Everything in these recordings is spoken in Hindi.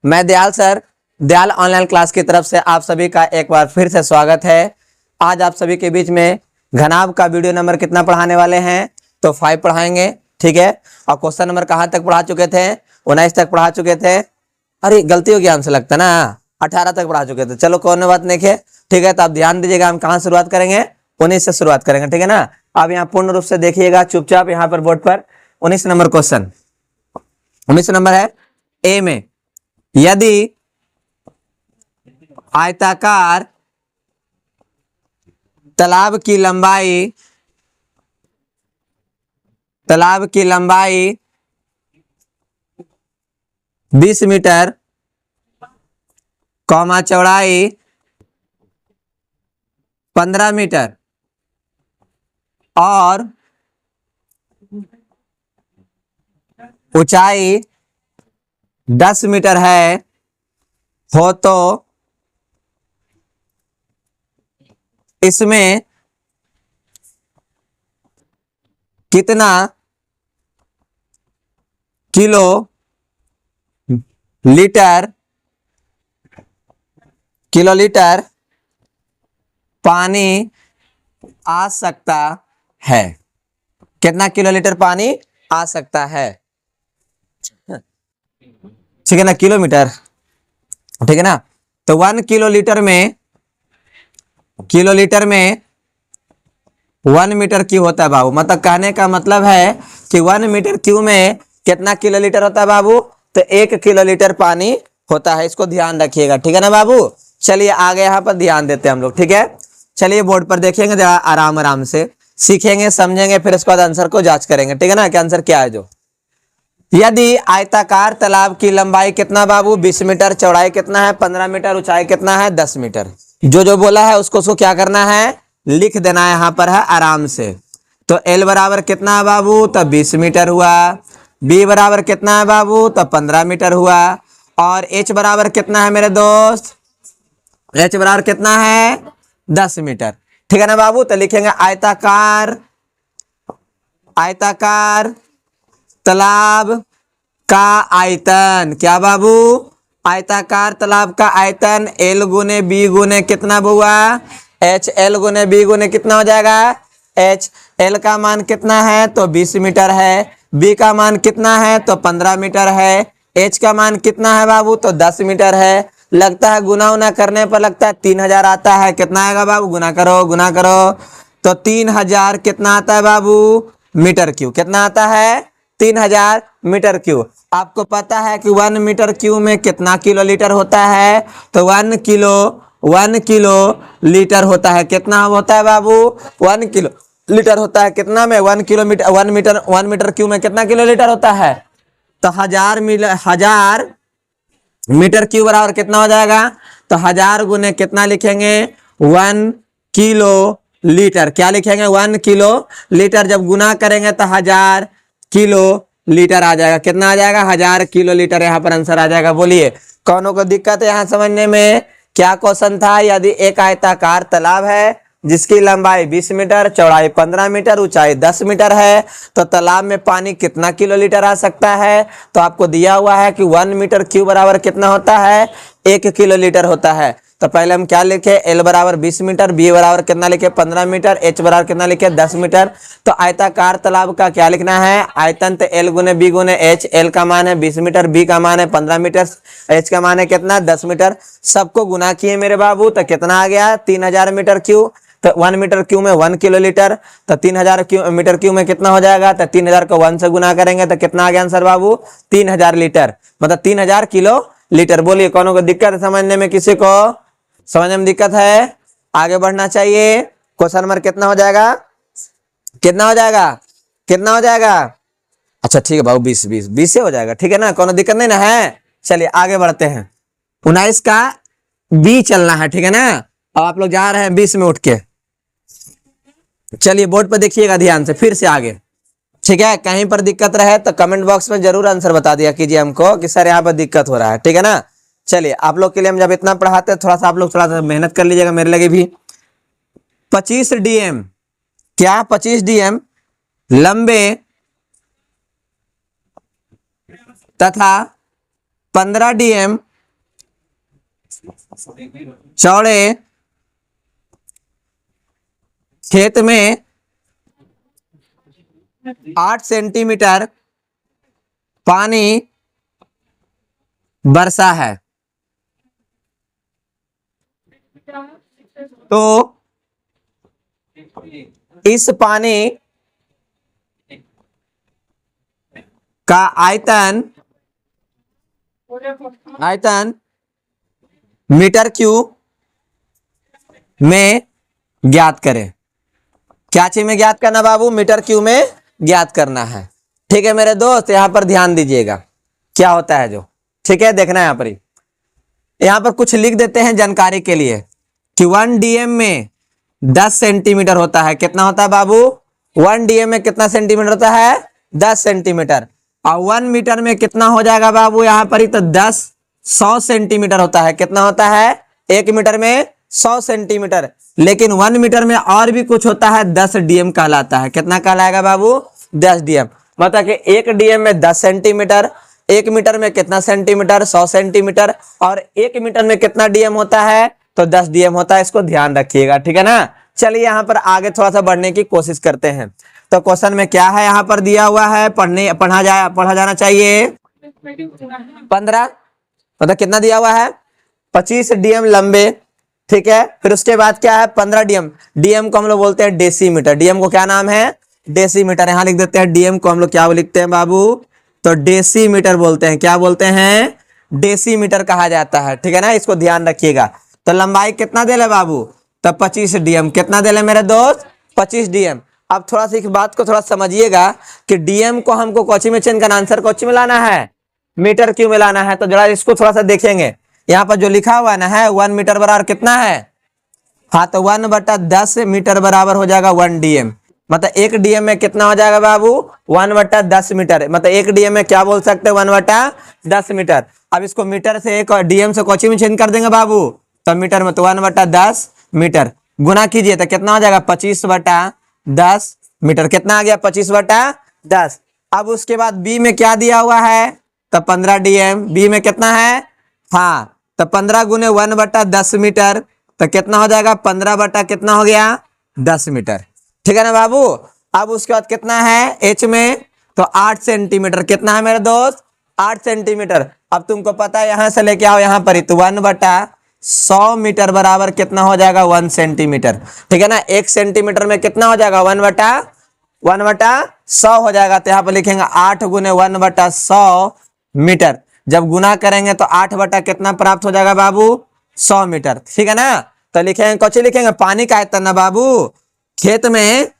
मैं Dayal sir, Dayal online class की तरफ से आप सभी का एक बार फिर से स्वागत है। आज आप सभी के बीच में घनाभ का वीडियो नंबर कितना पढ़ाने वाले हैं? तो 5 पढ़ाएंगे, ठीक है। और क्वेश्चन नंबर कहाँ तक पढ़ा चुके थे? 19 तक पढ़ा चुके थे। अरे गलती हो गया, हमसे लगता ना 18 तक पढ़ा चुके थे। चलो कोई बात नहीं है, ठीक है। तो आप ध्यान दीजिएगा, हम कहाँ शुरुआत करेंगे? 19 से शुरुआत करेंगे, ठीक है ना। अब यहाँ पूर्ण रूप से देखिएगा चुपचाप यहाँ पर बोर्ड पर 19 नंबर क्वेश्चन। 19 नंबर है ए में, यदि आयताकार तालाब की लंबाई 20 मीटर, कौमा चौड़ाई 15 मीटर और ऊंचाई 10 मीटर है हो तो इसमें कितना किलोलीटर पानी आ सकता है? कितना किलोलीटर पानी आ सकता है? ठीक है ना, किलोमीटर, ठीक है ना। तो 1 किलोलीटर में 1 मीटर क्यूब होता है बाबू। मतलब कहने का मतलब है कि 1 मीटर क्यूब में कितना किलोलीटर होता है बाबू? तो 1 किलोलीटर पानी होता है। इसको ध्यान रखिएगा, ठीक है ना बाबू। चलिए आगे यहाँ पर ध्यान देते हैं हम लोग, ठीक है। चलिए बोर्ड पर देखेंगे, आराम आराम से सीखेंगे, समझेंगे, फिर उसके बाद आंसर को जांच करेंगे, ठीक है ना, कि आंसर क्या है। जो यदि आयताकार तालाब की लंबाई कितना बाबू? 20 मीटर, चौड़ाई कितना है? 15 मीटर, ऊंचाई कितना है? 10 मीटर। जो बोला है उसको क्या करना है? लिख देना है, यहाँ पर है आराम से। तो L बराबर कितना है बाबू? तो 20 मीटर हुआ। B बराबर कितना है बाबू? तो 15 मीटर हुआ। और H बराबर कितना है मेरे दोस्त? H बराबर कितना है? 10 मीटर, ठीक है ना बाबू। तो लिखेंगे आयताकार तालाब का आयतन। क्या बाबू? आयताकार तालाब का आयतन L गुने B गुने कितना हुआ? H। L गुने B गुने कितना हो जाएगा? H। L का मान कितना है? तो 20 मीटर है। B का मान कितना है? तो 15 मीटर है। H का मान कितना है बाबू? तो 10 मीटर है। लगता है गुना उना करने पर लगता है 3000 आता है। कितना आएगा बाबू? गुना करो। तो 3000 कितना आता है बाबू? Metre cube. कितना आता है? 3000 मीटर क्यूब। आपको पता है कि 1 मीटर क्यूब में कितना किलोलीटर होता है? तो 1 किलो लीटर होता है। कितना होता है बाबू? 1 किलो लीटर होता है। कितना में? 1 मीटर क्यूब में कितना किलोलीटर होता है? तो 1000 मीटर क्यूब बराबर कितना हो जाएगा? तो 1000 गुने कितना लिखेंगे? 1 किलो लीटर। क्या लिखेंगे? 1 किलो लीटर। जब गुना करेंगे तो 1000 किलो लीटर आ जाएगा। कितना आ जाएगा? 1000 किलो लीटर यहाँ पर आंसर आ जाएगा। बोलिए कौनों को दिक्कत है यहाँ समझने में? क्या क्वेश्चन था? यदि एक आयताकार तालाब है जिसकी लंबाई 20 मीटर, चौड़ाई 15 मीटर, ऊंचाई 10 मीटर है, तो तालाब में पानी कितना किलोलीटर आ सकता है? तो आपको दिया हुआ है कि 1 मीटर क्यूब बराबर कितना होता है? 1 किलोलीटर होता है। तो पहले हम क्या लिखे? L बराबर 20 मीटर, B बराबर कितना लिखे? 15 मीटर, H बराबर कितना लिखे? 10 मीटर। तो आयताकार तालाब का क्या लिखना है? आयतन। तो L गुने B गुने H। L का मान है 20 मीटर, B का मान है 15 मीटर, H का मान है कितना? 10 मीटर। सबको गुना किए मेरे बाबू, तो कितना आ गया? 3000 मीटर क्यूब। तो 1 मीटर क्यूब में 1 किलोलीटर, तो 3000 मीटर क्यूब में कितना हो जाएगा? तो 3000 को 1 से गुना करेंगे तो कितना आ गया आंसर बाबू? 3000 लीटर, मतलब 3000 किलो लीटर। बोलिए कौन को दिक्कत है समझने में? किसी को समझने में दिक्कत है? आगे बढ़ना चाहिए। क्वेश्चन नंबर कितना हो जाएगा? कितना हो जाएगा? अच्छा ठीक है बाबू, 20 से हो जाएगा, ठीक है ना, कोनो दिक्कत नहीं ना है। चलिए आगे बढ़ते हैं। 19 का B चलना है, ठीक है ना। अब आप लोग जा रहे हैं 20 में उठ के। चलिए बोर्ड पर देखिएगा ध्यान से, फिर से आगे, ठीक है। कहीं पर दिक्कत रहे तो कमेंट बॉक्स में जरूर आंसर बता दिया कीजिए हमको कि सर यहाँ पर दिक्कत हो रहा है, ठीक है ना। चलिए आप लोग के लिए हम जब इतना पढ़ाते हैं थोड़ा सा आप लोग थोड़ा सा मेहनत कर लीजिएगा, मेरे लगे भी। 25 DM, क्या 25 DM लंबे तथा 15 DM चौड़े खेत में 8 सेंटीमीटर पानी बरसा है, तो इस पानी का आयतन मीटर क्यूब में ज्ञात करें। क्या चीज में ज्ञात करना बाबू? मीटर क्यूब में ज्ञात करना है। ठीक है मेरे दोस्त, यहां पर ध्यान दीजिएगा क्या होता है जो, ठीक है देखना है यहां पर ही। यहां पर कुछ लिख देते हैं जानकारी के लिए कि 1 डीएम में 10 सेंटीमीटर होता है। कितना होता है बाबू? 1 डीएम में कितना सेंटीमीटर होता है? 10 सेंटीमीटर। और 1 मीटर में कितना हो जाएगा बाबू यहां पर ही? तो 100 सेंटीमीटर होता है। कितना होता है? 1 मीटर में 100 सेंटीमीटर। लेकिन 1 मीटर में और भी कुछ होता है, 10 डीएम कहलाता है। कितना कहलाएगा बाबू? 10 डीएम। मतलब कि 1 डीएम में 10 सेंटीमीटर, 1 मीटर में कितना सेंटीमीटर? 100 सेंटीमीटर। और 1 मीटर में कितना डीएम होता है? तो 10 डीएम होता है। इसको ध्यान रखिएगा, ठीक है ना। चलिए यहाँ पर आगे थोड़ा सा बढ़ने की कोशिश करते हैं। तो क्वेश्चन में क्या है यहाँ पर दिया हुआ है, पढ़ा जाना चाहिए 15, मतलब कितना दिया हुआ है? 25 डीएम लंबे, ठीक है। फिर उसके बाद क्या है? 15 डीएम। डीएम को हम लोग बोलते हैं डेसीमीटर। डीएम को क्या नाम है? डेसीमीटर। यहां लिख देते हैं डीएम को हम लोग क्या लिखते हैं बाबू? तो डेसीमीटर बोलते हैं। क्या बोलते हैं? डेसीमीटर कहा जाता है, ठीक है ना। इसको ध्यान रखिएगा। तो लंबाई कितना दे ले बाबू? तो 25 डीएम। कितना दे ले मेरे दोस्त? 25 डीएम। अब थोड़ा सा एक बात को थोड़ा समझिएगा कि डीएम को हमको कौची में चेंज करना, आंसर कौची में लाना है? मीटर क्यों में लाना है। तो जरा इसको थोड़ा सा देखेंगे। यहाँ पर जो लिखा हुआ ना है 1 मीटर बराबर कितना है? हाँ, तो 1/10 मीटर बराबर हो जाएगा 1 डीएम। मतलब 1 डीएम में कितना हो जाएगा बाबू? 1/10 मीटर। मतलब 1 डीएम में क्या बोल सकते हैं? 1/10 मीटर। अब इसको मीटर से एक डीएम से कौची में चेंज कर देंगे बाबू? तो मीटर में। तो 1/10 मीटर गुना कीजिए तो कितना हो जाएगा? 25/10 मीटर। कितना आ गया? 25/10। अब उसके बाद बी में क्या दिया हुआ है? तो 15 डीएम। बी में कितना है? हाँ, तो 15 गुने 1/10 मीटर। तो कितना हो जाएगा? 15 बटा कितना हो गया? 10 मीटर, ठीक है ना बाबू। अब उसके बाद कितना है एच में? तो 8 सेंटीमीटर। कितना है मेरे दोस्त? 8 सेंटीमीटर। अब तुमको पता है यहां से लेके आओ यहां पर ही, तो 1/100 मीटर बराबर कितना हो जाएगा? 1 सेंटीमीटर, ठीक है ना। 1 सेंटीमीटर में कितना हो जाएगा? 1/100 हो जाएगा। तो यहाँ पर लिखेंगे 8 गुने 1/100 मीटर। जब गुना करेंगे तो 8 बटा कितना प्राप्त हो जाएगा बाबू? 100 मीटर, ठीक है ना। तो लिखेंगे कौन लिखेंगे? पानी का आयतन ना बाबू। खेत में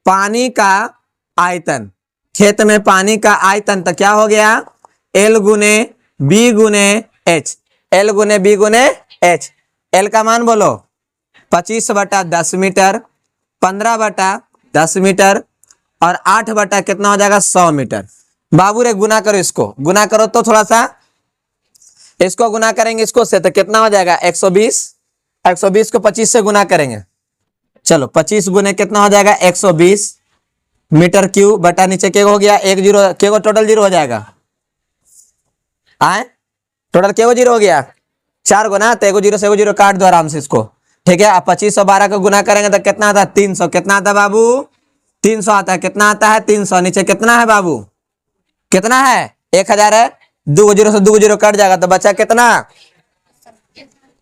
पानी का आयतन, खेत में पानी का आयतन तो क्या हो गया? एल गुने बी गुने एच। एल गुने बी गुने एच। एल का मान बोलो 25/10 मीटर, 15/10 मीटर और 8 बटा कितना हो जाएगा? 100 मीटर। बाबू रे गुना करो, इसको गुना करो तो थोड़ा सा, इसको गुना करेंगे इसको से तो कितना हो जाएगा? 120। 120 को 25 से गुना करेंगे। चलो 25 गुने कितना हो जाएगा? 120 मीटर क्यूब बटा नीचे के हो गया 1 जीरो, के को टोटल जीरो हो जाएगा। आए टोटल के को जीरो हो गया 4 गुना, तो 1 जीरो से 1 जीरो काट दो आराम से इसको, ठीक है। अब 25 और 12 को गुना करेंगे तो कितना आता है? 300। कितना आता है बाबू? 300 आता है। कितना आता है? 300। नीचे कितना है बाबू? कितना है? 1000 है। 2 जीरो से 2 जीरो कट जाएगा तो बचा कितना?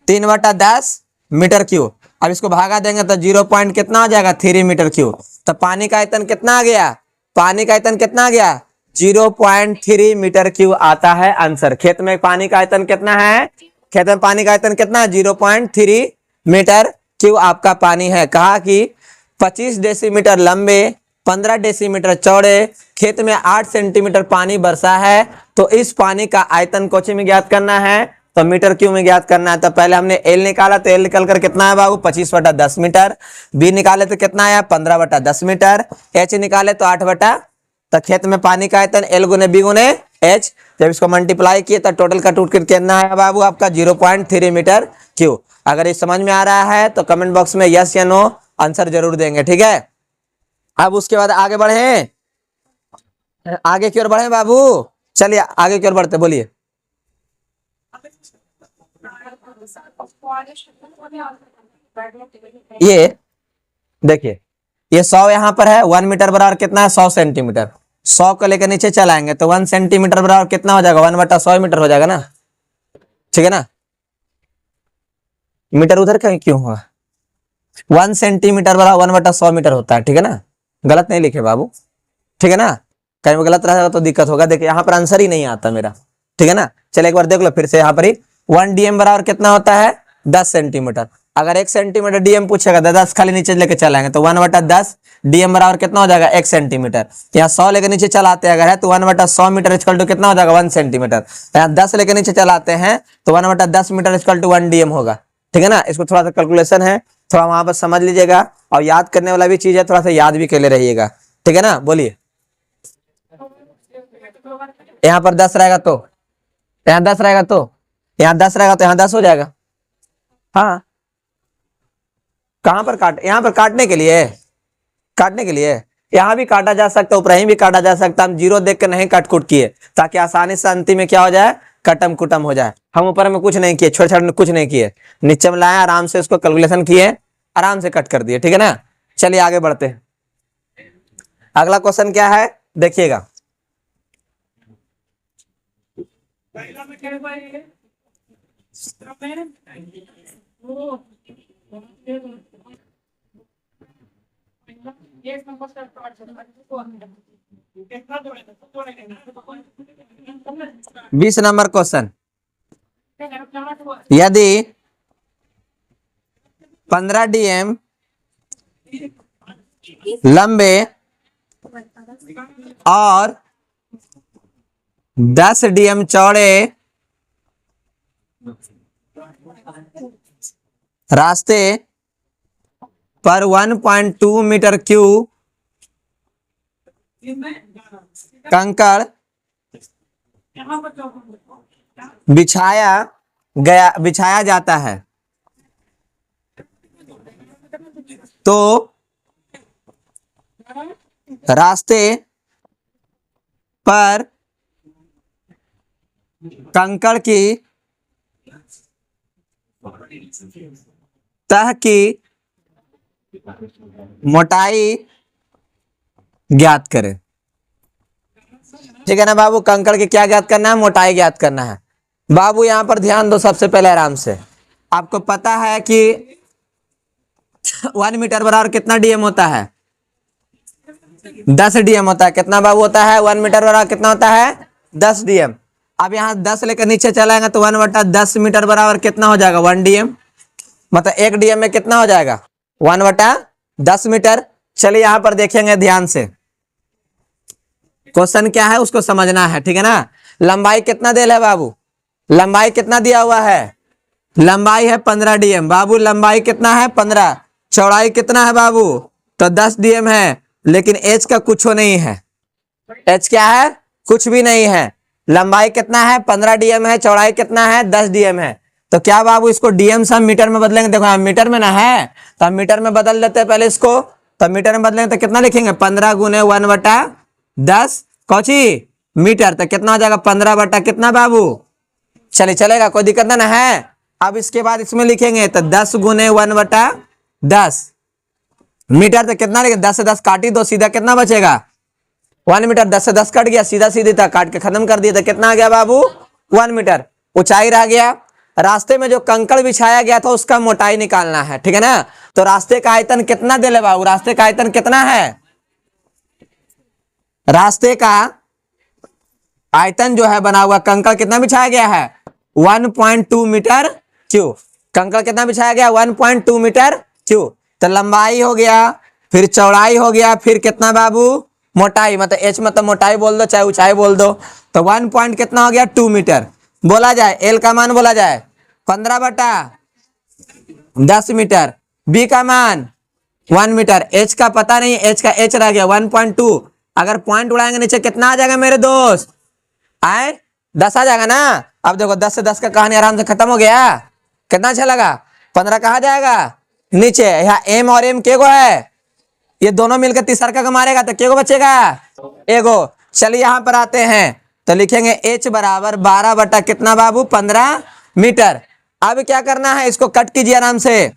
3/10 मीटर क्यूब। अब इसको भागा देंगे तो 0 पॉइंट कितना हो जाएगा? 3 मीटर क्यूब। तो पानी का आयतन कितना आ गया? पानी का आयतन कितना आ गया? 0.3 मीटर क्यूब आता है आंसर। खेत में पानी का आयतन कितना है? खेत में पानी का आयतन कितना है? 0.3 मीटर क्यूब आपका पानी है। कहा कि 25 डेसीमीटर लंबे, 15 डेसीमीटर चौड़े, खेत में 8 सेंटीमीटर पानी बरसा है। तो इस पानी का आयतन कोची में ज्ञात करना है? तो मीटर क्यूब में ज्ञात करना है। तो पहले हमने एल निकाला, तो एल निकल कर कितना है बाबू? 25/10 मीटर। बी निकाले तो कितना आया? 15/10 मीटर। एच निकाले तो 8 बटा, तो खेत में पानी का आयतन एल गुने बी गुने एच। जब इसको मल्टीप्लाई किए तो टोटल का टूट कर कितना आया बाबू आपका? 0.3 मीटर क्यूब। अगर ये समझ में आ रहा है तो कमेंट बॉक्स में यस या नो आंसर जरूर देंगे, ठीक है। अब उसके बाद आगे बढ़े, आगे की ओर बढ़े बाबू। चलिए आगे की ओर बढ़ते, बोलिए। ये देखिए, ये 100 यहाँ पर है, 1 मीटर बराबर कितना है 100 सेंटीमीटर। 100 को लेकर नीचे चलाएंगे तो 1 सेंटीमीटर बराबर कितना हो जाएगा 1/100 मीटर हो जाएगा ना, ठीक है ना। मीटर उधर कहीं क्यों हुआ, 1 सेंटीमीटर बराबर 1/100 मीटर होता है, ठीक है ना। गलत नहीं लिखे बाबू, ठीक है ना, कहीं वो गलत रहेगा तो दिक्कत होगा। देखिए यहाँ पर आंसर ही नहीं आता मेरा, ठीक है ना। चलो एक बार देख लो फिर से, यहाँ पर ही 1 डीएम बराबर कितना होता है 10 सेंटीमीटर। अगर 1 सेंटीमीटर डीएम पूछेगा तो 10 खाली नीचे लेके चलाएंगे तो 1/10 डीएम बराबर कितना हो जाएगा 1 सेंटीमीटर। यहाँ 100 लेके नीचे चलाते हैं अगर है तो 1/100 मीटर इक्वल टू कितना हो जाएगा 1 सेंटीमीटर। यहाँ 10 लेके नीचे चलाते हैं तो 1/10 मीटर इक्वल टू 1 डीएम होगा, ठीक है ना। इसको थोड़ा सा कैलकुलेशन है, थोड़ा वहां पर समझ लीजिएगा, और याद करने वाला भी चीज है, थोड़ा सा याद भी कर ले रहिएगा, ठीक है ना। बोलिए, यहाँ पर 10 रहेगा तो यहाँ 10 रहेगा तो यहाँ 10 रहेगा तो यहाँ 10 हो जाएगा। हाँ, कहां पर काट, यहाँ पर काटने के लिए, काटने के लिए यहाँ भी काटा जा सकता है, ऊपर ही भी काटा जा सकता है। हम जीरो देख के नहीं काट कुट किए ताकि आसानी से अंतिम में क्या हो जाए कटम कुटम हो जाए। हम ऊपर में कुछ नहीं किए, छोटे छोटे में कुछ नहीं किए, नीचे में लाए आराम से उसको कैलकुलेशन किए, आराम से कट कर दिए, ठीक है ना। चलिए आगे बढ़ते हैं। अगला क्वेश्चन क्या है देखिएगा, बीस नंबर क्वेश्चन, यदि 15 डीएम लंबे और 10 डीएम चौड़े रास्ते पर 1.2 मीटर क्यूब कंकड़ बिछाया जाता है तो रास्ते पर कंकड़ की तह की मोटाई ज्ञात करें, ठीक है ना बाबू। कंकड़ की क्या ज्ञात करना है, मोटाई ज्ञात करना है। बाबू यहां पर ध्यान दो सबसे पहले आराम से, आपको पता है कि 1 मीटर बराबर कितना डीएम होता है 10 डीएम होता है। कितना बाबू होता है 1 मीटर बराबर कितना होता है 10 डीएम। अब यहाँ 10 लेकर नीचे चलाएंगे तो 1/10 मीटर बराबर कितना हो जाएगा 1 डीएम, मतलब 1 डीएम में कितना हो जाएगा 1/10 मीटर। चलिए यहाँ पर देखेंगे ध्यान से, क्वेश्चन क्या है उसको समझना है, ठीक है ना। लंबाई कितना दिया है बाबू, लंबाई कितना दिया हुआ है, लंबाई है 15 डीएम बाबू, लंबाई कितना है 15, चौड़ाई कितना है बाबू तो 10 डीएम है, लेकिन एच का कुछ नहीं है। एच क्या है, कुछ भी नहीं है। लंबाई कितना है 15 डीएम है, चौड़ाई कितना है 10 डीएम है। तो क्या बाबू इसको डीएम से हम मीटर में बदलेंगे, देखो हम मीटर में ना है तो हम मीटर में बदल देते हैं पहले इसको, तो मीटर में बदलेंगे तो कितना लिखेंगे 15 गुने 1/10 कौची मीटर, तो कितना हो जाएगा 15 बटा कितना बाबू, चलिए चलेगा कोई दिक्कत ना है। अब इसके बाद इसमें लिखेंगे तो 10 गुने 1/10 मीटर, तो कितना लिखे 10 से 10 काटी दो, सीधा कितना बचेगा 1 मीटर। 10 से 10 कट गया, सीधा सीधी था, काट के खत्म कर दिया तो कितना आ गया बाबू 1 मीटर। ऊंचाई रह गया, रास्ते में जो कंकड़ बिछाया गया था उसका मोटाई निकालना है, ठीक है ना। तो रास्ते का आयतन कितना दे ले बाबू, रास्ते का आयतन कितना है, रास्ते का आयतन जो है बना हुआ कंकड़ कितना बिछाया गया है 1.2 मीटर क्यूब, कंकड़ कितना बिछाया गया 1.2 मीटर क्यूब। तो लंबाई हो गया, फिर चौड़ाई हो गया, फिर कितना बाबू मोटाई, मतलब एच मतलब मोटाई बोल दो चाहे ऊंचाई बोल दो, तो 1 पॉइंट कितना हो गया 2 मीटर। बोला जाए एल का मान बोला जाए 15/10 मीटर, बी का मान 1 मीटर, एच का पता नहीं, एच का एच रह गया 1.2, अगर पॉइंट उड़ाएंगे नीचे कितना आ जाएगा मेरे दोस्त, आए 10 आ जाएगा ना। अब देखो 10 से 10 का कहानी आराम से खत्म हो गया, कितना अच्छा लगा। 15 कहा जाएगा नीचे, यहाँ एम और एम के गो है, ये दोनों मिलकर तीसरा का मारेगा तो के गो बचेगा एगो। चलिए यहाँ पर आते हैं तो लिखेंगे एच बराबर 12 बटा कितना बाबू 15 मीटर। अब क्या करना है, इसको कट कीजिए आराम से।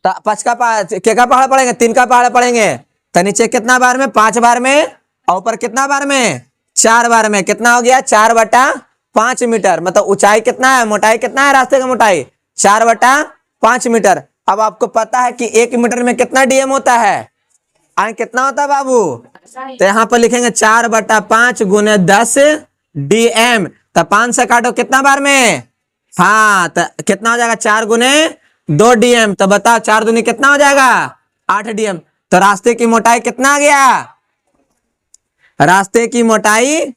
तो पांच का के का पहाड़ पड़ेंगे, 3 का पहाड़ पड़ेंगे। तो नीचे कितना बार में, 5 बार में, और ऊपर कितना बार में, 4 बार में। कितना हो गया, 4/5 मीटर। मतलब ऊंचाई कितना है, मोटाई कितना है रास्ते का मोटाई, 4/5 मीटर। अब आपको पता है कि 1 मीटर में कितना डीएम होता है, कितना होता है बाबू। तो यहाँ पर लिखेंगे 4/5 गुने 10 डीएम। तो 5 से काटो कितना बार में, हाँ, तो कितना हो जाएगा, 4 गुने 2 डीएम। तो बताओ 4 दूनी कितना हो जाएगा, 8 डीएम। तो रास्ते की मोटाई कितना आ गया, रास्ते की मोटाई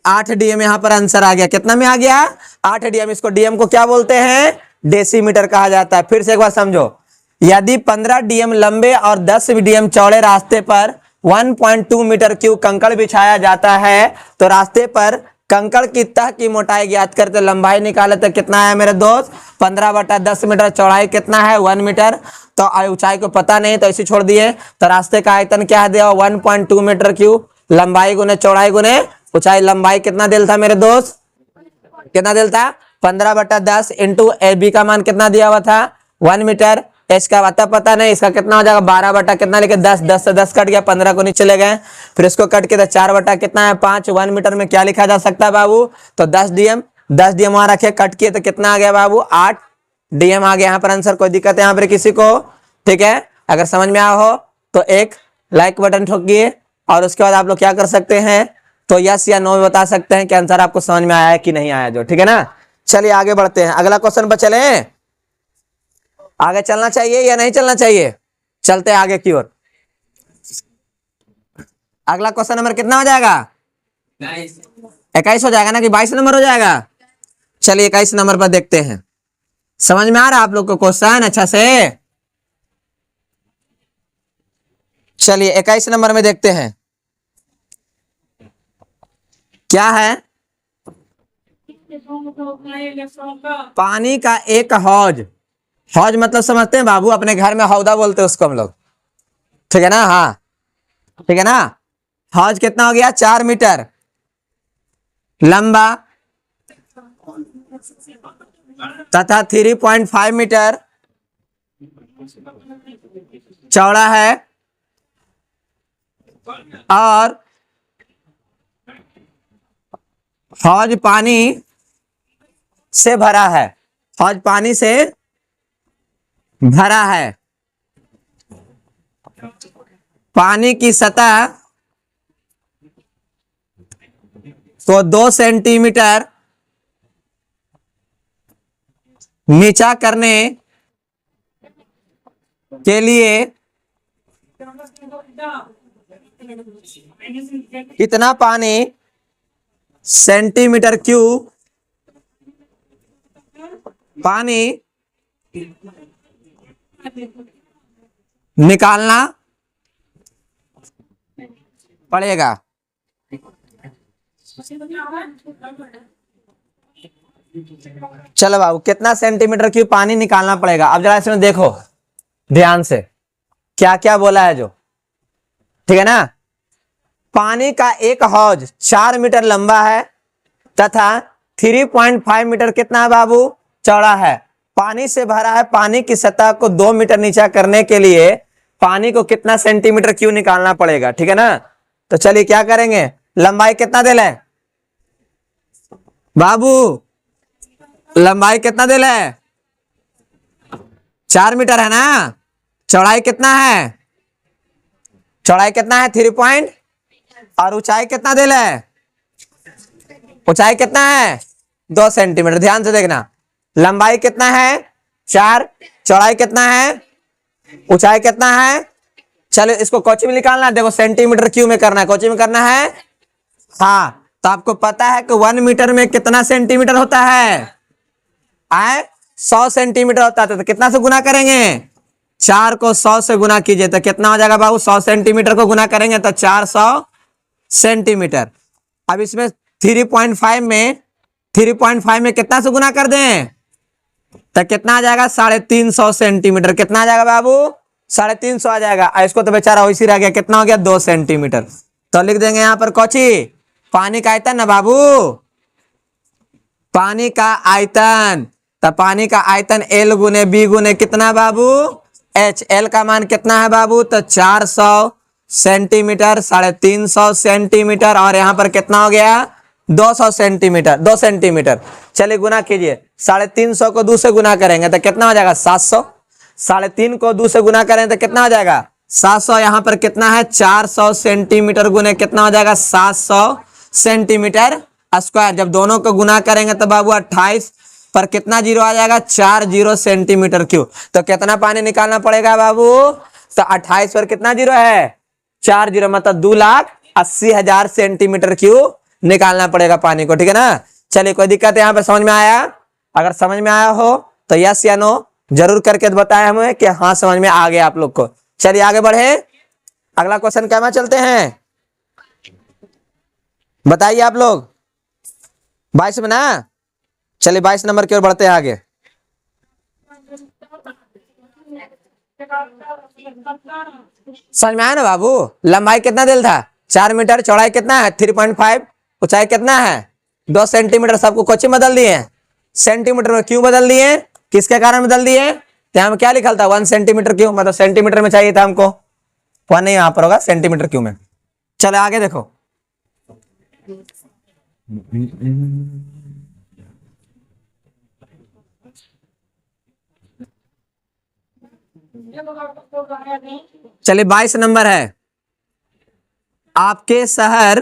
8 डीएम। यहां पर आंसर आ गया, कितना में आ गया, 8 डीएम। इसको डीएम को क्या बोलते हैं, डेसीमीटर कहा जाता है। फिर से एक बार समझो, यदि 15 डीएम लंबे और 10 डीएम चौड़े रास्ते पर 1.2 मीटर क्यूब कंकड़ बिछाया जाता है, तो रास्ते पर कंकड़ की तह की मोटाई ज्ञात करते, लंबाई निकाले तो कितना है मेरे दोस्त, 15/10 मीटर। चौड़ाई कितना है, 1 मीटर। तो ऊंचाई को पता नहीं तो ऐसे छोड़ दिए। तो रास्ते का आयतन क्या है दिया, 1.2 मीटर क्यूब। लंबाई गुने चौड़ाई गुने ऊंचाई, लंबाई कितना दिल था मेरे दोस्त, कितना दिल था, 15/10 इंटू ए बी का मान कितना दिया हुआ था, 1 मीटर। एच का पता नहीं, इसका कितना हो जाएगा, 12 बटा कितना लिखे 10, 10 से 10 कट गया, 15 को नीचे ले गए। फिर इसको कट के 4 बटा कितना है 5। 1 मीटर में क्या लिखा जा सकता है बाबू, तो 10 डीएम। 10 डीएम वहां रखे, कट किए तो कितना आ गया बाबू, 8 डीएम आ गया यहाँ पर आंसर। कोई दिक्कत है यहाँ पर किसी को, ठीक है। अगर समझ में आया हो तो एक लाइक बटन ठोकिए, और उसके बाद आप लोग क्या कर सकते हैं, तो यस या नो बता सकते हैं कि आंसर आपको समझ में आया है कि नहीं आया, जो ठीक है ना। चलिए आगे बढ़ते हैं, अगला क्वेश्चन पर चले। आगे चलना चाहिए या नहीं चलना चाहिए, चलते हैं आगे की ओर। अगला क्वेश्चन नंबर कितना हो जाएगा, 21 हो जाएगा ना, कि 22 नंबर हो जाएगा। चलिए 21 नंबर पर देखते हैं। समझ में आ रहा है आप लोग को क्वेश्चन अच्छा से, चलिए 21 नंबर में देखते हैं क्या है। पानी का एक हौज, हौज मतलब समझते हैं बाबू, अपने घर में हौदा बोलते हैं उसको हम लोग, ठीक है ना, हाँ ठीक है ना। हौज कितना हो गया, 4 मीटर लंबा तथा 3.5 मीटर चौड़ा है, और हौज पानी से भरा है, हौज पानी से भरा है। पानी की सतह को 2 सेंटीमीटर नीचा करने के लिए कितना पानी सेंटीमीटर क्यूब पानी निकालना पड़ेगा। चलो बाबू, कितना सेंटीमीटर क्यूब पानी निकालना पड़ेगा। अब जरा इसमें देखो ध्यान से, क्या क्या बोला है जो, ठीक है ना। पानी का एक हौज 4 मीटर लंबा है तथा 3.5 मीटर कितना है बाबू, चौड़ा है। पानी से भरा है, पानी की सतह को 2 मीटर नीचा करने के लिए पानी को कितना सेंटीमीटर क्यूब निकालना पड़ेगा, ठीक है ना। तो चलिए क्या करेंगे, लंबाई कितना दिल है बाबू, लंबाई कितना दिल है, 4 मीटर है ना। चौड़ाई कितना है, चौड़ाई कितना है 3 और ऊंचाई कितना दिल है, ऊंचाई कितना है 2 सेंटीमीटर। ध्यान से देखना, लंबाई कितना है 4, चौड़ाई कितना है, ऊंचाई कितना है। चलो इसको कोची में निकालना, देखो सेंटीमीटर क्यूब में करना है, कोची में करना है, हाँ। तो आपको पता है कि 1 मीटर में कितना सेंटीमीटर होता है, 100 सेंटीमीटर होता है। तो कितना से गुना करेंगे, 4 को 100 से गुना कीजिए तो कितना हो जाएगा बाबू, 100 सेंटीमीटर को गुना करेंगे तो 400 सेंटीमीटर। अब इसमें 3.5 में कितना से गुना कर दें तो कितना आ जाएगा, 350 सेंटीमीटर। कितना आ जाएगा बाबू, 350 आ जाएगा। इसको तो बेचारा वैसे रह गया, कितना हो गया 2 सेंटीमीटर। तो लिख देंगे यहाँ पर कौची, पानी का आयतन ना बाबू, पानी का आयतन, तो पानी का आयतन L गुने B गुने कितना बाबू H। L का मान कितना है बाबू, तो 400 सेंटीमीटर, 350 सेंटीमीटर, और यहाँ पर कितना हो गया 200 सेंटीमीटर, 2 सेंटीमीटर। चलिए गुना कीजिए, 350 को 2 से गुना करेंगे तो कितना हो जाएगा 700, 3.5 को 2 से गुना करेंगे तो कितना हो जाएगा 700। यहाँ पर कितना है 400 सेंटीमीटर गुने कितना हो जाएगा 700 सेंटीमीटर स्क्वायर। जब दोनों को गुना करेंगे तो बाबू 28 पर कितना जीरो आ जाएगा 40 सेंटीमीटर क्यूब। तो कितना पानी निकालना पड़ेगा बाबू, तो 28 पर कितना जीरो है 40, मतलब 2,80,000 सेंटीमीटर क्यूब निकालना पड़ेगा पानी को, ठीक है ना। चलिए कोई दिक्कत है यहाँ पर, समझ में आया? अगर समझ में आया हो तो यस या नो जरूर करके बताएं हमें कि हाँ समझ में आ गया आप लोग को। चलिए आगे बढ़े, अगला क्वेश्चन क्या में चलते हैं, बताइए आप लोग। 22 में ना, चलिए 22 नंबर की ओर बढ़ते हैं आगे। समझ में आया ना बाबू, लंबाई कितना दिल था 4 मीटर, चौड़ाई कितना है 3.5, ऊंचाई कितना है 2 सेंटीमीटर। सबको कोची बदल दिए सेंटीमीटर में, क्यों बदल दिए, किसके कारण बदल दिए, तो यहाँ में क्या लिखा था 1 सेंटीमीटर क्यों, मतलब सेंटीमीटर में चाहिए था हमको, 1 नहीं यहाँ पर होगा सेंटीमीटर क्यों में। चलो आगे देखो, चलिए 22 नंबर है, आपके शहर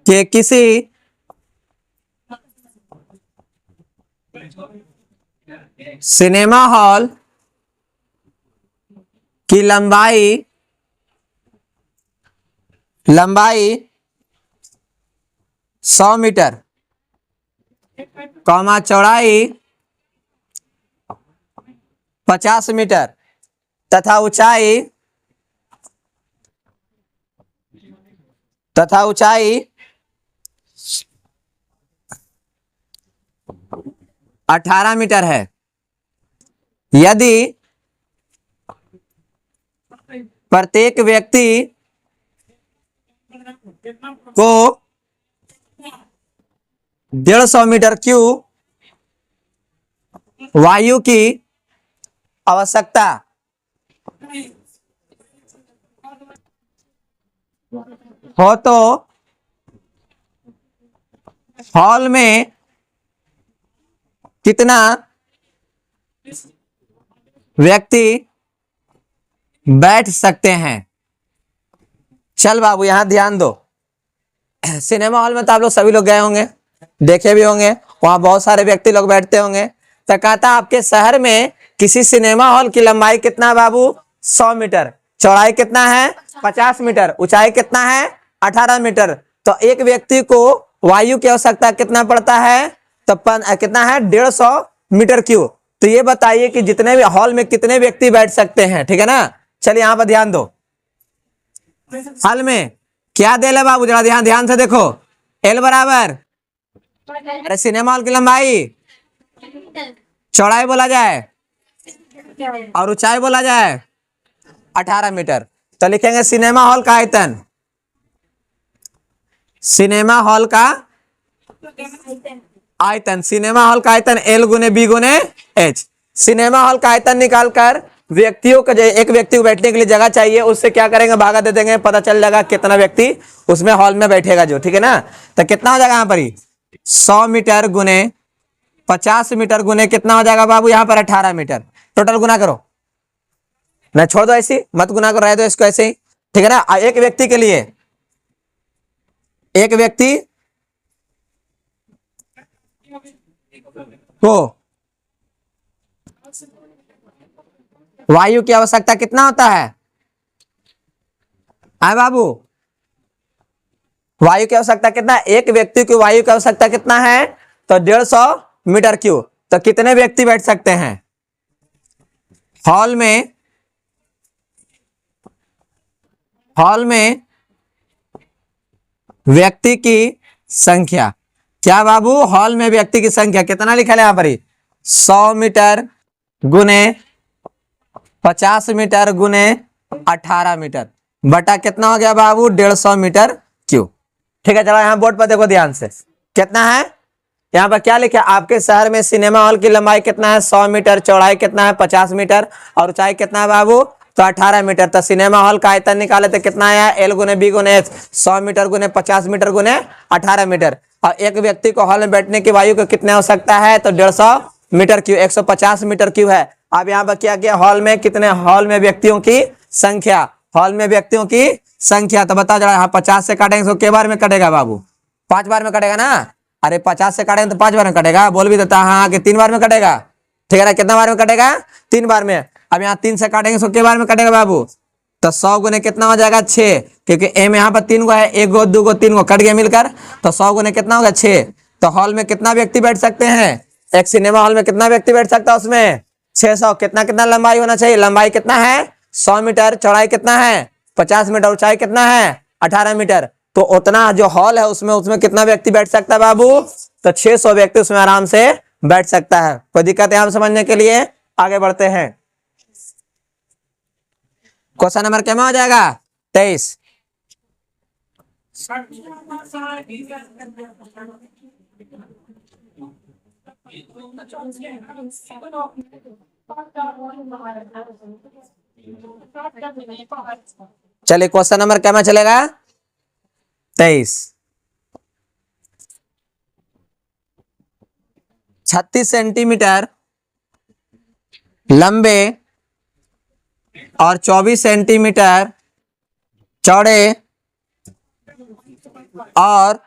के किसी सिनेमा हॉल की लंबाई 100 मीटर, कॉमा चौड़ाई 50 मीटर तथा ऊंचाई 18 मीटर है। यदि प्रत्येक व्यक्ति को 150 मीटर क्यूब वायु की आवश्यकता हो तो हॉल में कितना व्यक्ति बैठ सकते हैं। चल बाबू यहां ध्यान दो, सिनेमा हॉल में तो आप लोग सभी लोग गए होंगे, देखे भी होंगे, वहां बहुत सारे व्यक्ति लोग बैठते होंगे। तो कहता आपके शहर में किसी सिनेमा हॉल की लंबाई कितना बाबू 100 मीटर, चौड़ाई कितना है 50 मीटर, ऊंचाई कितना है 18 मीटर। तो एक व्यक्ति को वायु की आवश्यकता कितना पड़ता है, तो कितना है 150 मीटर क्यूब। तो ये बताइए कि जितने भी हॉल में कितने व्यक्ति बैठ सकते हैं, ठीक है ना। चलिए यहां पर ध्यान दो, हॉल में क्या दे है बाबू, जरा ध्यान से देखो, एल बराबर, अरे सिनेमा हॉल की लंबाई चौड़ाई बोला जाए और ऊंचाई बोला जाए 18 मीटर। तो लिखेंगे सिनेमा हॉल का आयतन, सिनेमा हॉल का आयतन, सिनेमा हॉल का आयतन L गुने B गुने H। सिनेमा हॉल का आयतन निकालकर व्यक्तियों का, एक व्यक्ति को बैठने के लिए जगह चाहिए, उससे क्या करेंगे भागा दे देंगे, पता चल जाएगा कितना व्यक्ति उसमें हॉल में बैठेगा जो, ठीक है ना। तो कितना हो जाएगा यहाँ पर 100 मीटर गुने 50 मीटर गुने कितना हो जाएगा बाबू यहाँ पर 18 मीटर। टोटल गुना करो, ना छोड़ दो ऐसी मत गुना करो, रह दो इसको ऐसे ही, ठीक है ना। एक व्यक्ति के लिए, एक व्यक्ति को वायु की आवश्यकता कितना होता है बाबू, वायु की आवश्यकता कितना, एक व्यक्ति की वायु की आवश्यकता कितना है, तो 150 मीटर क्यूब। तो कितने व्यक्ति बैठ सकते हैं हॉल में, हॉल में व्यक्ति की संख्या, क्या बाबू हॉल में व्यक्ति की संख्या कितना लिखा है यहाँ पर 100 मीटर गुने 50 मीटर गुने 18 मीटर। बटा कितना हो गया बाबू 150 मीटर क्यूब। ठीक है, चलो यहाँ बोर्ड पर देखो ध्यान से, कितना है यहाँ पर क्या लिखा है, आपके शहर में सिनेमा हॉल की लंबाई कितना है 100 मीटर, चौड़ाई कितना है 50 मीटर और ऊंचाई कितना है बाबू तो 18 मीटर। तो सिनेमा हॉल का आयतन निकाले तो कितना आया L गुने B गुने H, 100 मीटर गुने 50 मीटर गुने 18 मीटर। और एक व्यक्ति को हॉल में बैठने की वायु को कितना हो सकता है तो 150 मीटर क्यूब, 150 मीटर क्यूब है। अब यहाँ पर क्या किया, हॉल में कितने, हॉल में व्यक्तियों की संख्या, हॉल में व्यक्तियों की संख्या। तो बता जरा, यहाँ 50 से काटेंगे तो के बार में कटेगा बाबू 5 बार में कटेगा ना। अरे 50 से काटेंगे तो 5 बार में कटेगा, बोल भी देता हाँ कि 3 बार में कटेगा। ठीक है ना, कितना बार में कटेगा 3 बार में। अब यहाँ 3 से काटेंगे तो के बार में कटेगा बाबू तो 100 गुने कितना हो जाएगा 6, क्योंकि एम यहाँ पर 3 गो है, 1 गो 2 गो 3 गो कट गया मिलकर, तो 100 गुने कितना होगा 6। तो हॉल में कितना व्यक्ति बैठ सकते हैं, एक सिनेमा हॉल में कितना व्यक्ति बैठ सकता है उसमें 600। कितना कितना लंबाई होना चाहिए, लंबाई कितना है 100 मीटर, चौड़ाई कितना है 50 मीटर, ऊंचाई कितना है 18 मीटर। तो उतना जो हॉल है उसमें कितना व्यक्ति बैठ सकता है बाबू तो 600 व्यक्ति उसमें आराम से बैठ सकता है। कोई दिक्कत है हम समझने के लिए, आगे बढ़ते हैं। क्वेश्चन नंबर क्या में हो जाएगा 23। चलिए क्वेश्चन नंबर क्या में चलेगा 23। 36 सेंटीमीटर लंबे और 24 सेंटीमीटर चौड़े और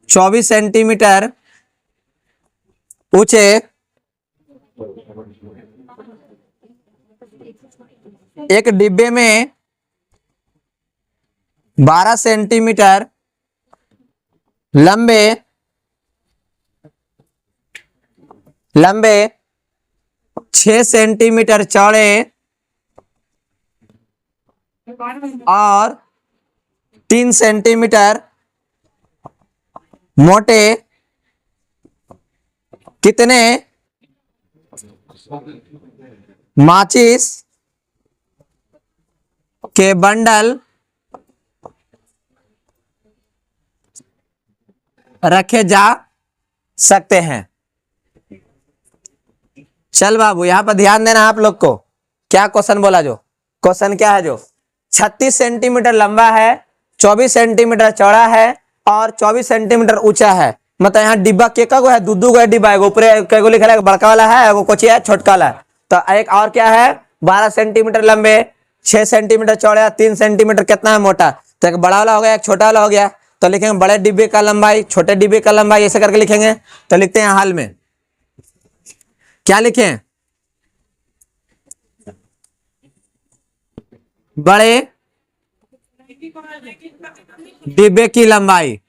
24 सेंटीमीटर ऊंचे एक डिब्बे में 12 सेंटीमीटर लंबे 6 सेंटीमीटर चौड़े और 3 सेंटीमीटर मोटे कितने माचिस के बंडल रखे जा सकते हैं। चल बाबू यहाँ पर ध्यान देना आप लोग को, क्या क्वेश्चन बोला, जो क्वेश्चन क्या है, जो 36 सेंटीमीटर लंबा है, 24 सेंटीमीटर चौड़ा है और 24 सेंटीमीटर ऊंचा है। मतलब यहाँ डिब्बा के का गो है, दू गो डिब्बा है, ऊपर कैगो लिखा है, बड़का वाला है, वो कोची है छोटका वाला है। तो एक और क्या है 12 सेंटीमीटर लंबे 6 सेंटीमीटर चौड़ा 3 सेंटीमीटर कितना है मोटा। तो एक बड़ा वाला हो गया, एक छोटा वाला हो गया। तो लिखेंगे बड़े डिब्बे का लंबाई, छोटे डिब्बे का लंबाई, ऐसे करके लिखेंगे। तो लिखते हैं हाल में क्या लिखें, बड़े डिब्बे की लंबाई,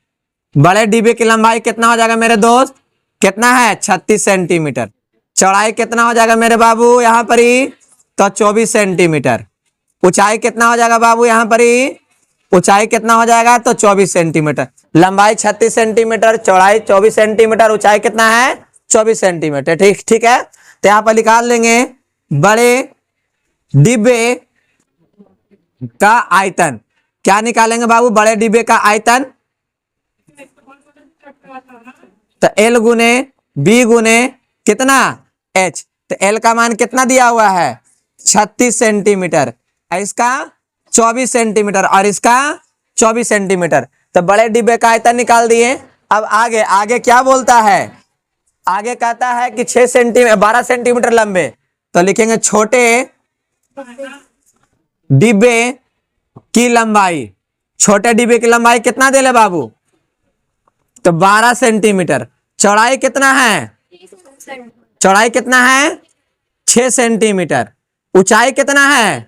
बड़े डिब्बे की लंबाई कितना हो जाएगा मेरे दोस्त, कितना है 36 सेंटीमीटर। चौड़ाई कितना हो जाएगा मेरे बाबू यहाँ पर ही तो 24 सेंटीमीटर। ऊंचाई कितना हो जाएगा बाबू यहाँ पर ही, ऊंचाई कितना हो जाएगा तो 24 सेंटीमीटर। लंबाई 36 सेंटीमीटर, चौड़ाई 24 सेंटीमीटर, ऊंचाई कितना है 24 सेंटीमीटर। ठीक ठीक है, तो यहाँ पर निकाल लेंगे बड़े डिब्बे का आयतन। क्या निकालेंगे बाबू, बड़े डिब्बे का आयतन, तो L गुने B गुने कितना H। तो L का मान कितना दिया हुआ है 36 सेंटीमीटर, इसका 24 सेंटीमीटर और इसका 24 सेंटीमीटर। तो बड़े डिब्बे का आयतन निकाल दिए। अब आगे आगे क्या बोलता है, आगे कहता है कि 6 सेंटीमीटर 12 सेंटीमीटर लंबे। तो लिखेंगे छोटे डिब्बे की लंबाई, छोटे डिब्बे की लंबाई कितना दे ले बाबू तो 12 सेंटीमीटर। चौड़ाई कितना है, चौड़ाई कितना है 6 सेंटीमीटर। ऊंचाई कितना है,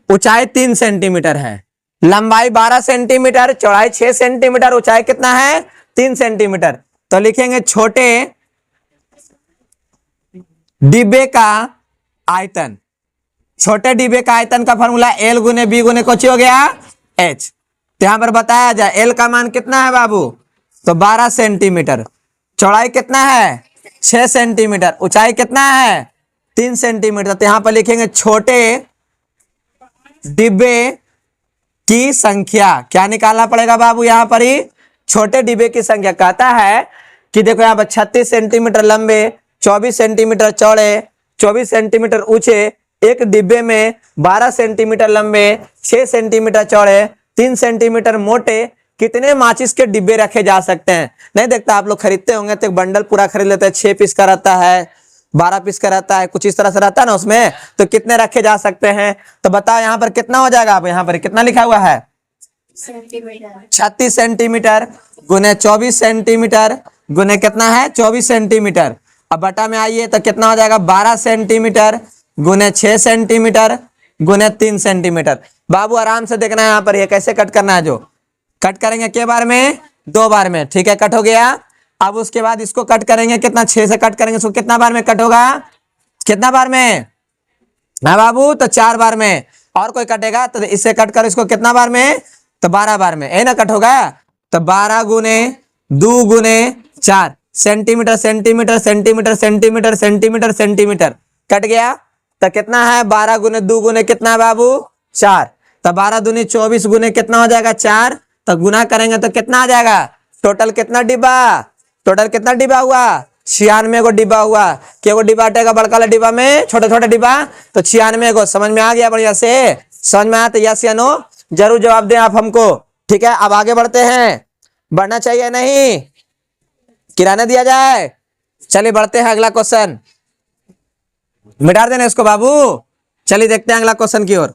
ऊंचाई 3 सेंटीमीटर है। लंबाई 12 सेंटीमीटर, चौड़ाई 6 सेंटीमीटर, ऊंचाई कितना है 3 सेंटीमीटर। तो लिखेंगे छोटे डिब्बे का आयतन। छोटे डिब्बे का आयतन का फॉर्मूला L गुने B गुने कुछ हो गया H। तो यहां पर बताया जाए L का मान कितना है बाबू तो 12 सेंटीमीटर, चौड़ाई कितना है 6 सेंटीमीटर, ऊंचाई कितना है 3 सेंटीमीटर। तो यहां पर लिखेंगे छोटे डिब्बे की संख्या। क्या निकालना पड़ेगा बाबू यहाँ पर ही? छोटे डिब्बे की संख्या। कहता है कि देखो यहाँ पर 36 सेंटीमीटर लंबे, 24 सेंटीमीटर चौड़े, 24 सेंटीमीटर ऊंचे, एक डिब्बे में 12 सेंटीमीटर लंबे, 6 सेंटीमीटर चौड़े, 3 सेंटीमीटर मोटे कितने माचिस के डिब्बे रखे जा सकते हैं? नहीं देखता आप लोग खरीदते होंगे तो एक बंडल पूरा खरीद लेते हैं, 6 पीस का रहता है, 12 पीस का रहता है, कुछ इस तरह से रहता है ना उसमें, तो कितने रखे जा सकते हैं? तो बताओ यहाँ पर कितना हो जाएगा? आप यहाँ पर कितना लिखा हुआ है? 36 सेंटीमीटर गुने 24 सेंटीमीटर गुने कितना है? 24 सेंटीमीटर। अब बटा में आइए तो कितना हो जाएगा? 12 सेंटीमीटर गुने 6 सेंटीमीटर गुने 3 सेंटीमीटर। बाबू आराम से देखना है यहाँ पर, ये कैसे कट करना है। जो कट करेंगे के बार में? 2 बार में। ठीक है, कट हो गया। अब उसके बाद इसको कट करेंगे कितना? 6 से कट करेंगे, इसको कितना बार में कट होगा? कितना बार में? हाँ बाबू, तो 4 बार में। और कोई कटेगा तो इससे कट कर इसको कितना बार में? तो 12 बार में, है ना कट होगा। तो 12 गुने 2 गुने 4 centimetre centimetre centimetre centimetre centimetre centimetre cut गया। तो कितना है? 12 गुने 2 गुने कितना है बाबू? 4। तो 12 दूनी 24 गुने कितना हो जाएगा? 4। तो गुना करेंगे तो कितना आ जाएगा? टोटल कितना डिब्बा? टोटल कितना डिब्बा हुआ? 96 गो डिब्बा हुआ। क्या डिब्बा हटेगा बड़का वाला डिब्बा में? छोटे छोटे डिब्बा। तो 96 गो। समझ में आ गया बढ़िया से? समझ में आया तो यस या नो जरूर जवाब दें आप हमको। ठीक है, अब आगे बढ़ते हैं। बढ़ना चाहिए नहीं? किराना दिया जाए? चलिए बढ़ते हैं अगला क्वेश्चन। मिटा देना इसको बाबू। चलिए देखते हैं अगला क्वेश्चन की ओर।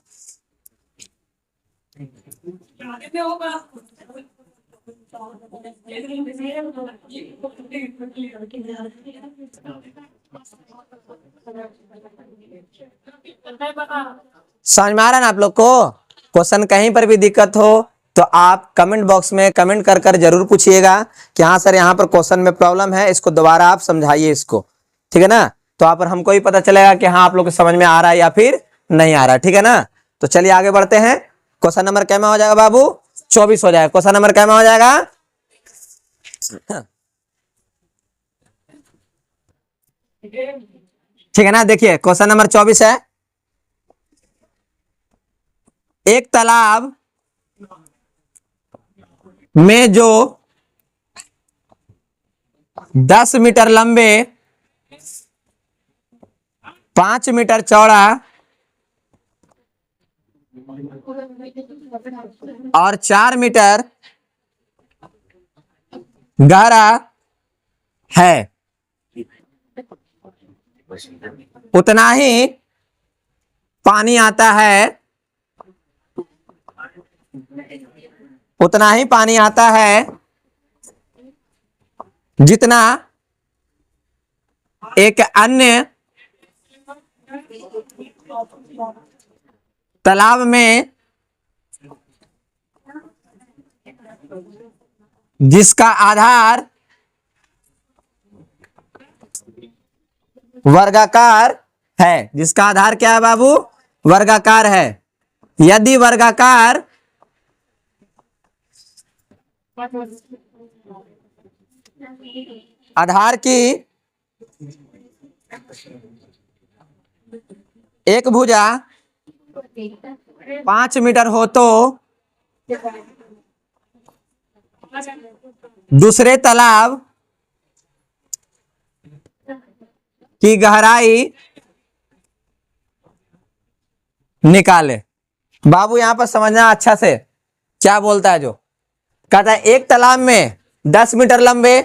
समझ में आ रहा है ना आप लोग को? क्वेश्चन कहीं पर भी दिक्कत हो तो आप कमेंट बॉक्स में कमेंट कर कर जरूर पूछिएगा कि हाँ सर यहाँ पर क्वेश्चन में प्रॉब्लम है, इसको दोबारा आप समझाइए इसको। ठीक है ना? तो आप पर हमको ही पता चलेगा कि हाँ आप लोग को समझ में आ रहा है या फिर नहीं आ रहा है। ठीक है ना? तो चलिए आगे बढ़ते हैं। क्वेश्चन नंबर क्या में हो जाएगा बाबू? 24 हो जाएगा। क्वेश्चन नंबर क्या में हो जाएगा? ठीक है ना? देखिए क्वेश्चन नंबर 24 है। एक तालाब में जो 10 मीटर लंबे, 5 मीटर चौड़ा और 4 मीटर गहरा है, उतना ही पानी आता है, उतना ही पानी आता है जितना एक अन्य तालाब में जिसका आधार वर्गाकार है। जिसका आधार क्या है बाबू? वर्गाकार है। यदि वर्गाकार आधार की एक भुजा 5 मीटर हो तो दूसरे तालाब की गहराई निकाले। बाबू यहां पर समझना अच्छा से क्या बोलता है। जो कहता है एक तालाब में 10 मीटर लंबे,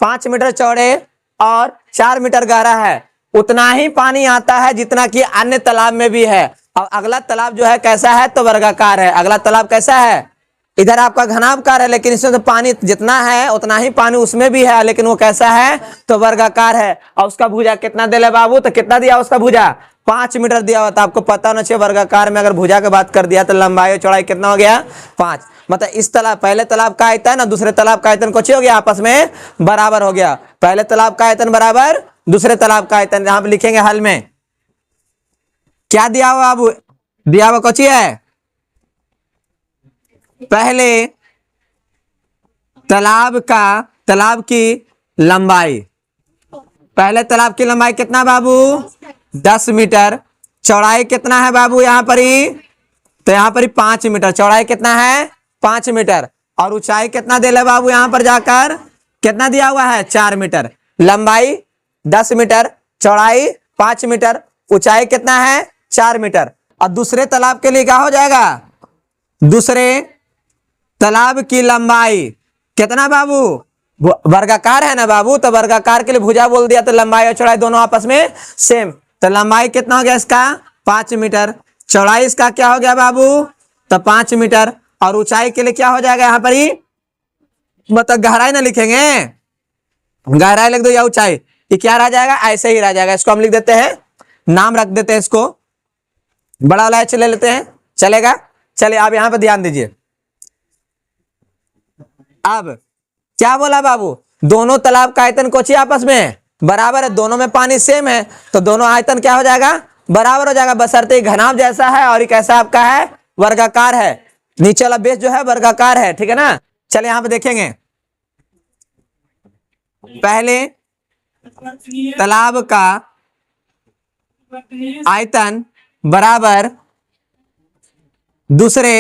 5 मीटर चौड़े और 4 मीटर गहरा है, उतना ही पानी आता है जितना कि अन्य तालाब में भी है। और अगला तालाब जो है कैसा है? तो वर्गाकार है। अगला तालाब कैसा है? इधर आपका घनाभकार है, लेकिन इसमें तो पानी जितना है उतना ही पानी उसमें भी है, लेकिन वो कैसा है? तो वर्गाकार है। और उसका भुजा कितना दिया बाबू? तो कितना दिया उसका भुजा? 5 मीटर दिया हुआ था। आपको पता होना चाहिए वर्गाकार में अगर भुजा की बात कर दिया तो लंबाई और चौड़ाई कितना हो गया? 5। मतलब इस तालाब, पहले तालाब का आयतन ना दूसरे तालाब का आयतन कुछ हो गया, आपस में बराबर हो गया। पहले तालाब का आयतन बराबर दूसरे तालाब का आयतन। यहां पर लिखेंगे हल में क्या दिया हुआ बाबू? दिया हुआ कुछ है? पहले तालाब की लंबाई, पहले तालाब की लंबाई कितना बाबू? 10 मीटर। चौड़ाई कितना है बाबू? यहां पर ही तो यहाँ पर 5 मीटर, चौड़ाई कितना है 5 मीटर, और ऊंचाई कितना दे ले बाबू, यहाँ पर जाकर कितना दिया हुआ है 4 मीटर, लंबाई 10 मीटर, चौड़ाई 5 मीटर, ऊंचाई कितना है 4 मीटर। और दूसरे तालाब के लिए क्या हो जाएगा, दूसरे तालाब की लंबाई कितना बाबू, वर्गाकार है ना बाबू, तो वर्गाकार के लिए भुजा बोल दिया, तो लंबाई और चौड़ाई दोनों आपस में सेम, तो लंबाई कितना हो गया इसका 5 मीटर, चौड़ाई इसका क्या हो गया बाबू, तो 5 मीटर, और ऊंचाई के लिए क्या हो जाएगा यहाँ पर ही, मतलब गहराई ना लिखेंगे, गहराई लिख दो या ऊंचाई, ये क्या रह जाएगा, ऐसे ही रह जाएगा। इसको हम लिख देते हैं, नाम रख देते हैं, इसको बड़ा वाला ले लेते हैं, चलेगा। चलिए आप यहां पर ध्यान दीजिए। अब क्या बोला बाबू, दोनों तालाब का आयतन कोची आपस में बराबर है, दोनों में पानी सेम है, तो दोनों आयतन क्या हो जाएगा, बराबर हो जाएगा, बशर्ते घनाभ जैसा है और एक ऐसा आपका है वर्गाकार है, नीचे वाला बेस जो है वर्गाकार है, ठीक है ना। चलिए यहां पे देखेंगे, पहले तालाब का आयतन बराबर दूसरे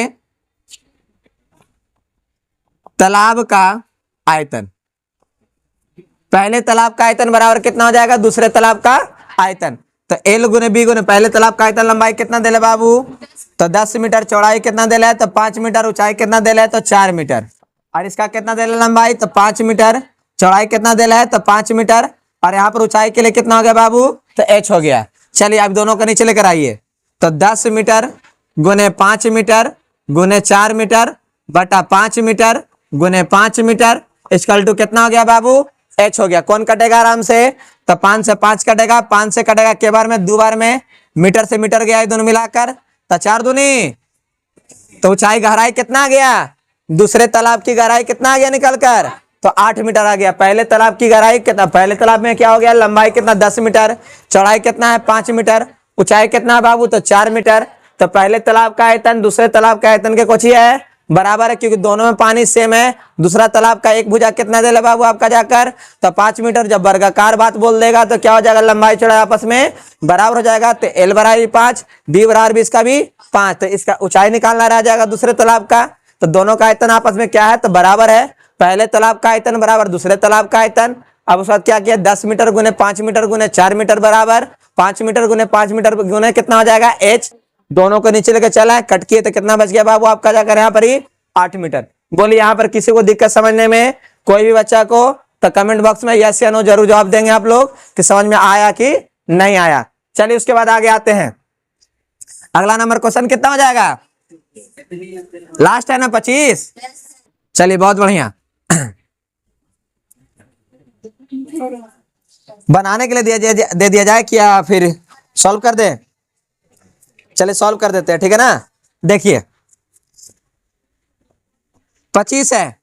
तालाब का आयतन, पहले तालाब का आयतन बराबर कितना हो जाएगा, दूसरे तालाब का आयतन, तो एल गुने बी गुने पहले तालाब का आयतन लंबाई कितना दे ले बाबू, तो 10 मीटर, चौड़ाई कितना दे ले, तो 5 मीटर, ऊंचाई कितना दे ले, तो 4 मीटर, और इसका कितना दे ले लंबाई, तो 5 मीटर, चौड़ाई कितना दे ले, तो 5 मीटर, और यहाँ पर ऊंचाई के लिए कितना हो गया बाबू, तो h हो गया। चलिए आप दोनों को नीचे लेकर आइए, तो 10 मीटर गुने 5 मीटर गुने 4 मीटर बटा 5 मीटर गुने 5 मीटर इक्वल टू कितना हो गया बाबू, h हो गया। कौन कटेगा आराम से, तो 5 से 5 कटेगा, 5 से कटेगा के बार में, 2 बार में, मीटर से मीटर गया दोनों मिलाकर, तो 4 दूनी, तो ऊंचाई गहराई कितना आ गया, दूसरे तालाब की गहराई कितना आ गया निकल कर, तो 8 मीटर आ गया। पहले तालाब की गहराई कितना, पहले तालाब में क्या हो गया, लंबाई कितना 10 मीटर, चौड़ाई कितना है 5 मीटर, ऊंचाई कितना है बाबू, तो 4 मीटर, तो पहले तालाब का आयतन दूसरे तालाब के आयतन के कुछ ही है बराबर है, क्योंकि दोनों में पानी सेम है। दूसरा तालाब का एक भुजा कितना दे ले बाबू आपका जाकर, तो 5 मीटर, जब वर्गाकार बात बोल देगा तो क्या हो जाएगा, लंबाई चौड़ाई आपस में बराबर हो जाएगा, तो एल बराबर 5, बी बराबर भी इसका भी 5, तो इसका ऊंचाई निकालना रह जाएगा दूसरे तालाब का, तो दोनों का आयतन आपस में क्या है, तो बराबर है, पहले तालाब का आयतन बराबर दूसरे तालाब का आयतन। अब उसके बाद क्या किया, 10 मीटर गुने 5 मीटर गुने 4 मीटर बराबर 5 मीटर गुने 5 मीटर गुने कितना हो जाएगा h, दोनों को नीचे लेकर चला है, कट किए तो कितना बच गया बाबू आपका जाकर यहाँ पर ही 8 मीटर। बोलिए यहाँ पर किसी को दिक्कत समझने में, कोई भी बच्चा को, तो कमेंट बॉक्स में यस या नो जरूर जवाब देंगे आप लोग कि समझ में आया कि नहीं आया। चलिए उसके बाद आगे आते हैं, अगला नंबर क्वेश्चन कितना हो जाएगा, लास्ट है ना 25। चलिए बहुत बढ़िया, बनाने के लिए दे दिया जाए क्या, फिर सॉल्व कर दे, चलिए सॉल्व कर देते हैं, ठीक है ना। देखिए 25 है,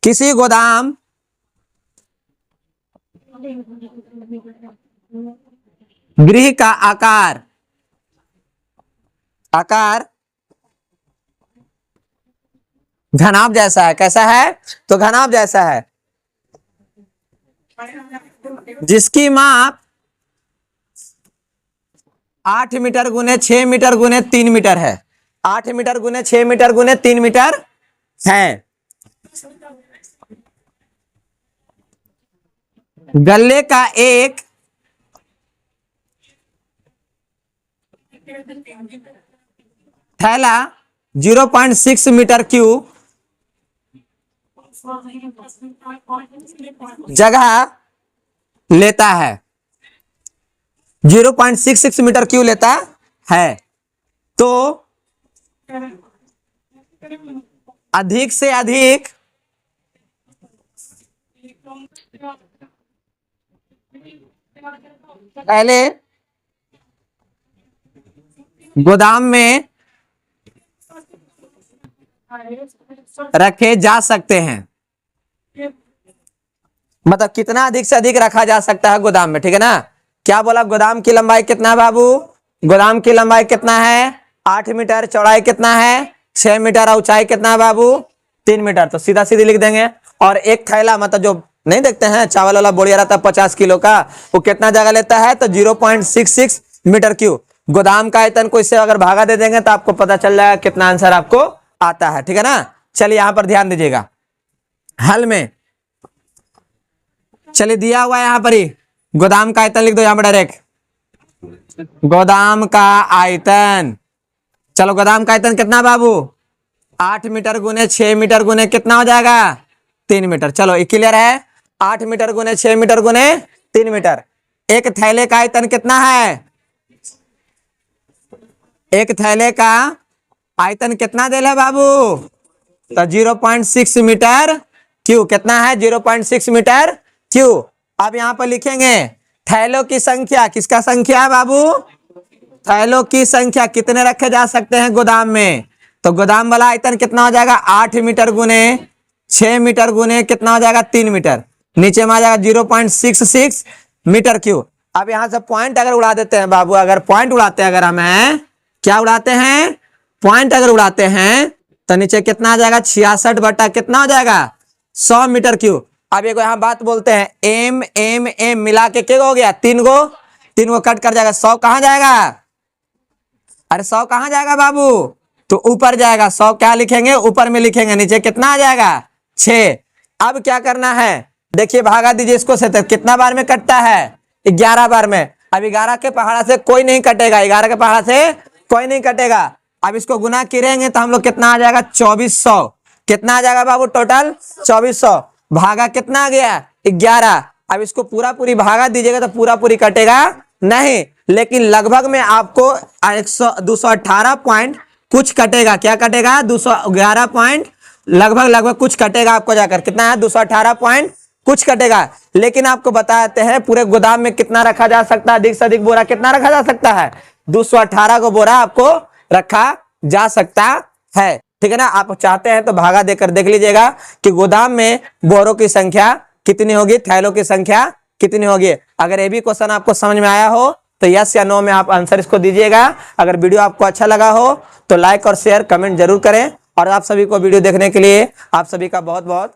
किसी गोदाम गृह का आकार घनाभ जैसा है, कैसा है, तो घनाभ जैसा है, जिसकी माप 8 मीटर गुने 6 मीटर गुने 3 मीटर है, 8 मीटर गुने 6 मीटर गुने 3 मीटर है। गल्ले का एक थैला 0.6 मीटर क्यूब जगह लेता है, 0.66 मीटर क्यूब लेता है, तो अधिक से अधिक पहले गोदाम में रखे जा सकते हैं, मतलब कितना अधिक से अधिक रखा जा सकता है गोदाम में, ठीक है ना। क्या बोला, गोदाम की लंबाई कितना है बाबू, गोदाम की लंबाई कितना है 8 मीटर, चौड़ाई कितना है 6 मीटर, ऊंचाई कितना है बाबू 3 मीटर, तो सीधा सीधी लिख देंगे। और एक थैला, मतलब जो नहीं देखते हैं चावल वाला बोरिया रहता है 50 किलो का, वो कितना जगह लेता है, तो 0.66 मीटर क्यूब, गोदाम का आयतन को इससे अगर भागा दे देंगे तो आपको पता चल जाएगा कितना आंसर आपको आता है। ठीक है ना, चलिए यहां पर ध्यान दीजिएगा हल में। चलिए दिया हुआ है यहां पर ही, गोदाम का आयतन लिख दो यहां पर डायरेक्ट, गोदाम का आयतन। चलो गोदाम का आयतन कितना बाबू, 8 मीटर गुने 6 मीटर गुने कितना हो जाएगा 3 मीटर। चलो ये क्लियर है, 8 मीटर गुने 6 मीटर गुने 3 मीटर। एक थैले का आयतन कितना है, एक थैले का आयतन कितना देल है बाबू, तो 0.6 मीटर क्यू। कितना है 0.6 मीटर क्यू। अब यहां पर लिखेंगे थैलों की संख्या, किसका संख्या है बाबू, थैलों की संख्या कितने रखे जा सकते हैं गोदाम में। तो गोदाम वाला आयतन कितना हो जाएगा 8 मीटर गुने 6 मीटर गुने कितना हो जाएगा 3 मीटर, नीचे में आ जाएगा 0.66 मीटर क्यू। अब यहां से पॉइंट अगर उड़ा देते हैं बाबू, अगर पॉइंट उड़ाते हैं, अगर हमें क्या उड़ाते हैं, पॉइंट अगर उड़ाते हैं तो नीचे कितना आ जाएगा 66 बटा कितना हो जाएगा 100 मीटर क्यू। अब एक यहाँ बात बोलते हैं, एम एम एम मिला के क्या हो गया, 3 गो कट कर जाएगा, 100 कहां जाएगा, अरे 100 कहां जाएगा बाबू, तो ऊपर जाएगा। 100 क्या लिखेंगे, ऊपर में लिखेंगे, नीचे कितना आ जाएगा 6। अब क्या करना है, देखिए भागा दीजिए इसको से, तो कितना बार में कटता है 11 बार में। अब 11 के पहाड़ा से कोई नहीं कटेगा, 11 के पहाड़ा से कोई नहीं कटेगा। अब इसको गुना करेंगे तो हम लोग कितना आ जाएगा 2400। कितना आ जाएगा बाबू टोटल 2400, भागा कितना आ गया 11। अब इसको पूरा पूरी भागा दीजिएगा तो पूरा पूरी कटेगा नहीं, लेकिन लगभग में आपको 218 पॉइंट कुछ कटेगा। क्या कटेगा 211 पॉइंट लगभग कुछ कटेगा आपको जाकर, कितना है 218 पॉइंट कुछ कटेगा। लेकिन आपको बताते हैं पूरे गोदाम में कितना रखा जा सकता है, अधिक से अधिक बोरा कितना रखा जा सकता है, 218 को बोरा आपको रखा जा सकता है। ठीक है ना, आप चाहते हैं तो भागा देकर देख लीजिएगा कि गोदाम में बोरों की संख्या कितनी होगी, थैलों की संख्या कितनी होगी। अगर ये भी क्वेश्चन आपको समझ में आया हो तो यस या नो में आप आंसर इसको दीजिएगा। अगर वीडियो आपको अच्छा लगा हो तो लाइक और शेयर कमेंट जरूर करें, और आप सभी को वीडियो देखने के लिए आप सभी का बहुत बहुत